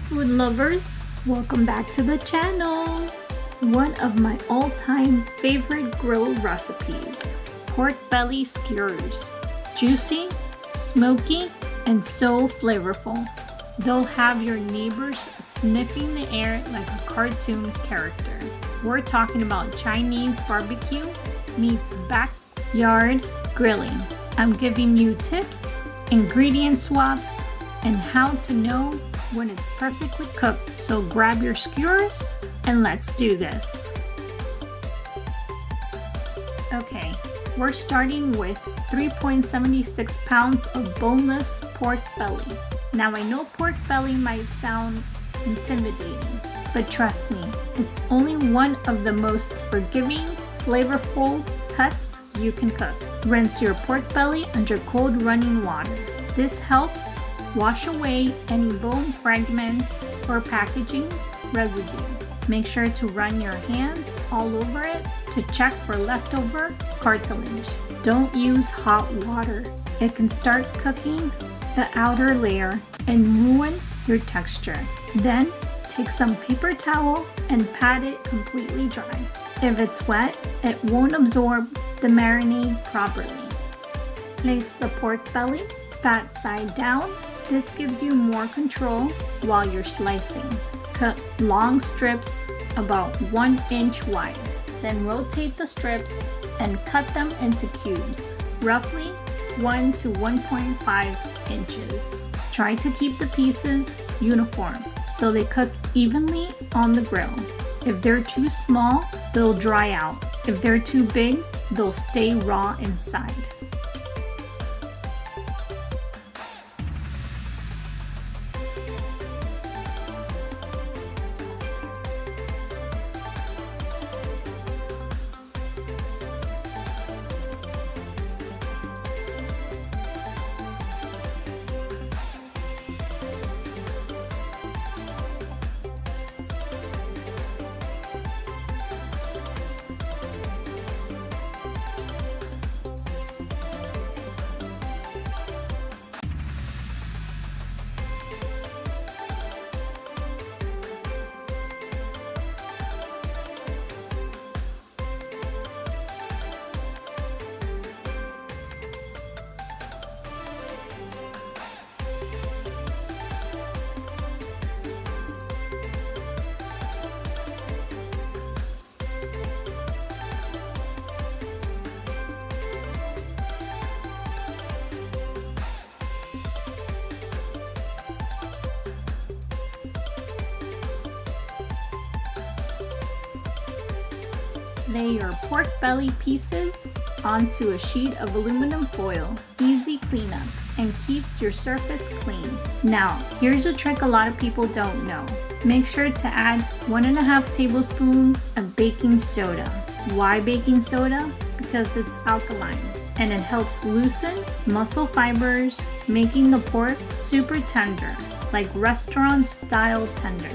food lovers, welcome back to the channel. One of my all-time favorite grilled recipes, pork belly skewers. Juicy, smoky, and so flavorful. They'll have your neighbors sniffing the air like a cartoon character. We're talking about Chinese barbecue meets backyard grilling. I'm giving you tips, ingredient swaps, and how to know when it's perfectly cooked. So grab your skewers and let's do this. Okay, we're starting with 3.76 pounds of boneless pork belly. Now I know pork belly might sound intimidating, but trust me, it's only one of the most forgiving, flavorful cuts you can cook. Rinse your pork belly under cold running water. This helps wash away any bone fragments or packaging residue. Make sure to run your hands all over it to check for leftover cartilage. Don't use hot water. It can start cooking the outer layer and ruin your texture. Then take some paper towel and pat it completely dry. If it's wet, it won't absorb the marinade properly. Place the pork belly fat side down. This gives you more control while you're slicing. Cut long strips about 1 inch wide. Then rotate the strips and cut them into cubes, roughly 1 to 1.5 inches. Try to keep the pieces uniform so they cook evenly on the grill. If they're too small, they'll dry out. If they're too big, they'll stay raw inside. Lay your pork belly pieces onto a sheet of aluminum foil. Easy cleanup and keeps your surface clean. Now, here's a trick a lot of people don't know. Make sure to add 1.5 tablespoons of baking soda. Why baking soda? Because it's alkaline and it helps loosen muscle fibers, making the pork super tender, like restaurant style tender.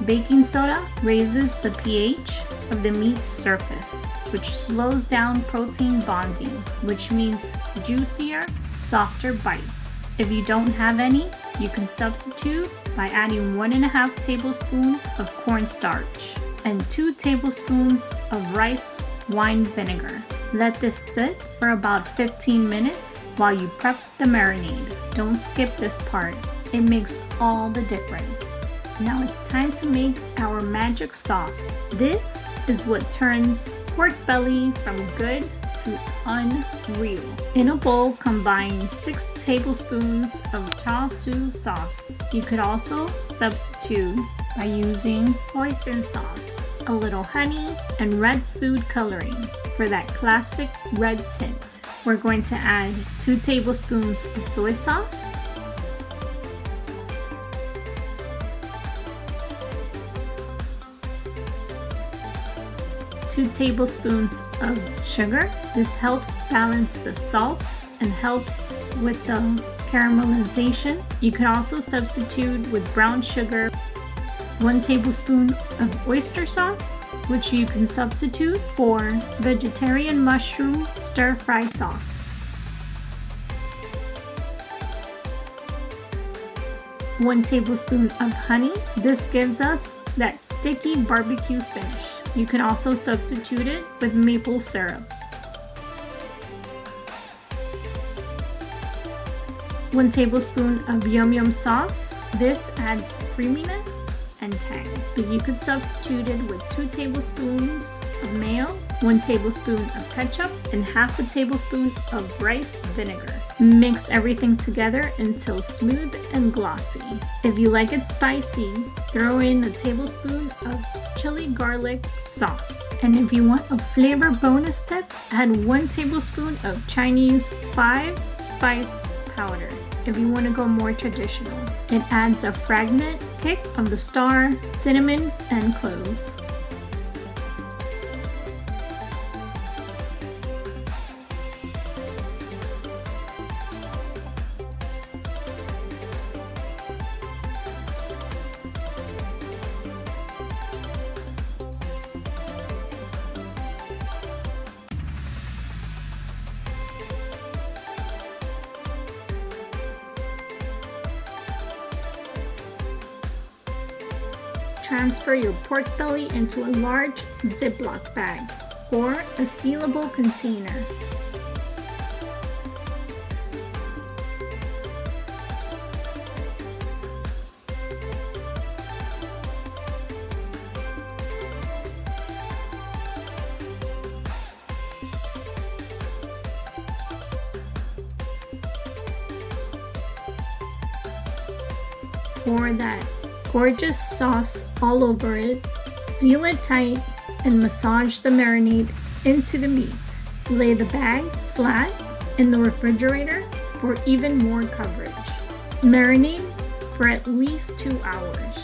Baking soda raises the pH of the meat's surface, which slows down protein bonding, which means juicier, softer bites. If you don't have any, you can substitute by adding 1.5 tablespoons of cornstarch and 2 tablespoons of rice wine vinegar. Let this sit for about 15 minutes while you prep the marinade. Don't skip this part. It makes all the difference. Now it's time to make our magic sauce. This is what turns pork belly from good to unreal. In a bowl, combine 6 tablespoons of Char Siu sauce. You could also substitute by using Hoisin sauce, a little honey, and red food coloring for that classic red tint. We're going to add 2 tablespoons of soy sauce, 2 tablespoons of sugar. This helps balance the salt and helps with the caramelization. You can also substitute with brown sugar. 1 tablespoon of oyster sauce, which you can substitute for vegetarian mushroom stir-fry sauce. 1 tablespoon of honey. This gives us that sticky barbecue finish. You can also substitute it with maple syrup. 1 tablespoon of yum yum sauce. This adds creaminess and tang, but you could substitute it with 2 tablespoons of mayo, 1 tablespoon of ketchup, and half a tablespoon of rice vinegar. Mix everything together until smooth and glossy. If you like it spicy, throw in a tablespoon of chili garlic sauce. And if you want a flavor bonus tip, add 1 tablespoon of Chinese 5-spice powder. If you want to go more traditional, it adds a fragment kick of the star, cinnamon, and cloves. Transfer your pork belly into a large Ziploc bag or a sealable container. Pour that gorgeous sauce all over it, seal it tight, and massage the marinade into the meat. Lay the bag flat in the refrigerator for even more coverage. Marinate for at least 2 hours,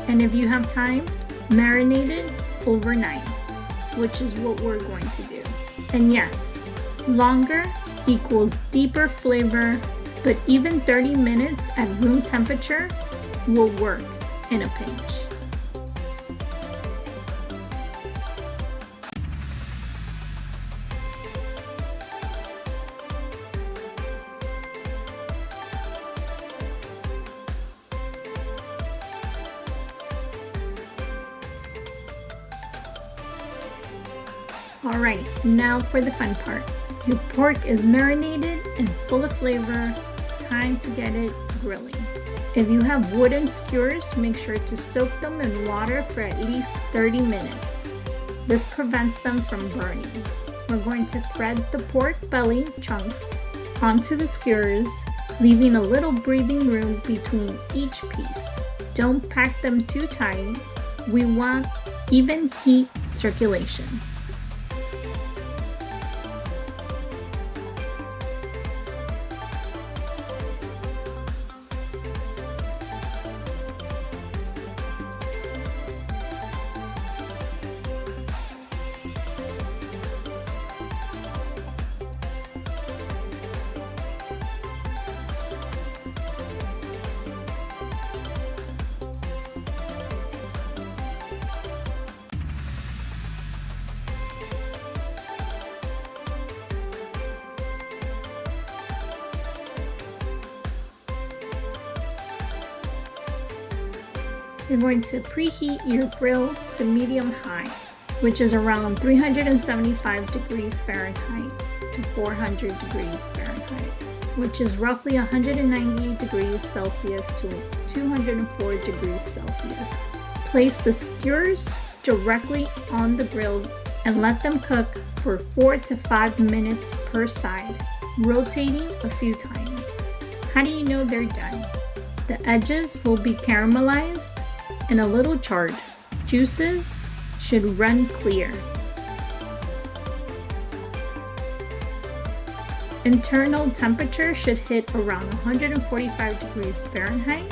and if you have time, marinate it overnight, which is what we're going to do. And yes, longer equals deeper flavor, but even 30 minutes at room temperature will work in a pinch. Alright, now for the fun part. Your pork is marinated and full of flavor. Time to get it grilling. If you have wooden skewers, make sure to soak them in water for at least 30 minutes. This prevents them from burning. We're going to thread the pork belly chunks onto the skewers, leaving a little breathing room between each piece. Don't pack them too tight. We want even heat circulation. You're going to preheat your grill to medium-high, which is around 375 degrees Fahrenheit to 400 degrees Fahrenheit, which is roughly 190 degrees Celsius to 204 degrees Celsius. Place the skewers directly on the grill and let them cook for 4 to 5 minutes per side, rotating a few times. How do you know they're done? The edges will be caramelized and a little charred. Juices should run clear. Internal temperature should hit around 145 degrees Fahrenheit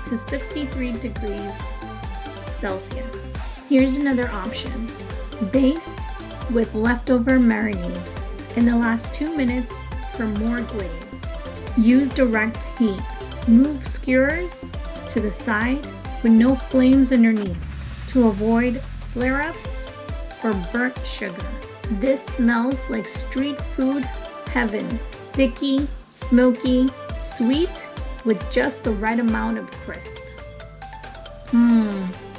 to 63 degrees Celsius. Here's another option. Baste with leftover marinade in the last 2 minutes for more glaze. Use direct heat. Move skewers to the side with no flames underneath to avoid flare-ups or burnt sugar. This smells like street food heaven. Sticky, smoky, sweet, with just the right amount of crisp.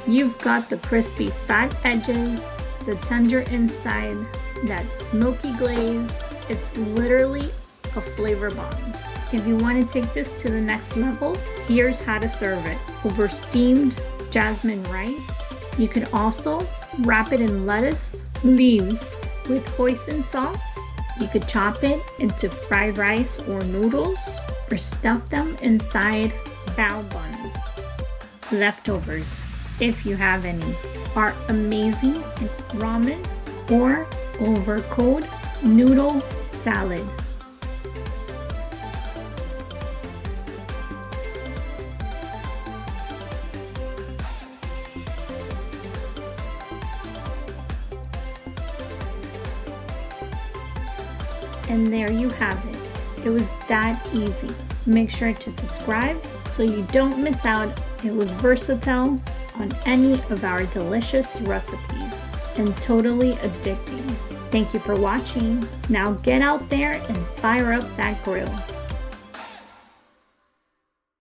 You've got the crispy fat edges, the tender inside, that smoky glaze. It's literally a flavor bomb. If you want to take this to the next level, here's how to serve it. Over steamed jasmine rice. You could also wrap it in lettuce leaves with hoisin sauce. You could chop it into fried rice or noodles, or stuff them inside bao buns. Leftovers, if you have any, are amazing in ramen or over cold noodle salad. And there you have it. It was that easy. Make sure to subscribe so you don't miss out. It was versatile on any of our delicious recipes and totally addicting. Thank you for watching. Now get out there and fire up that grill.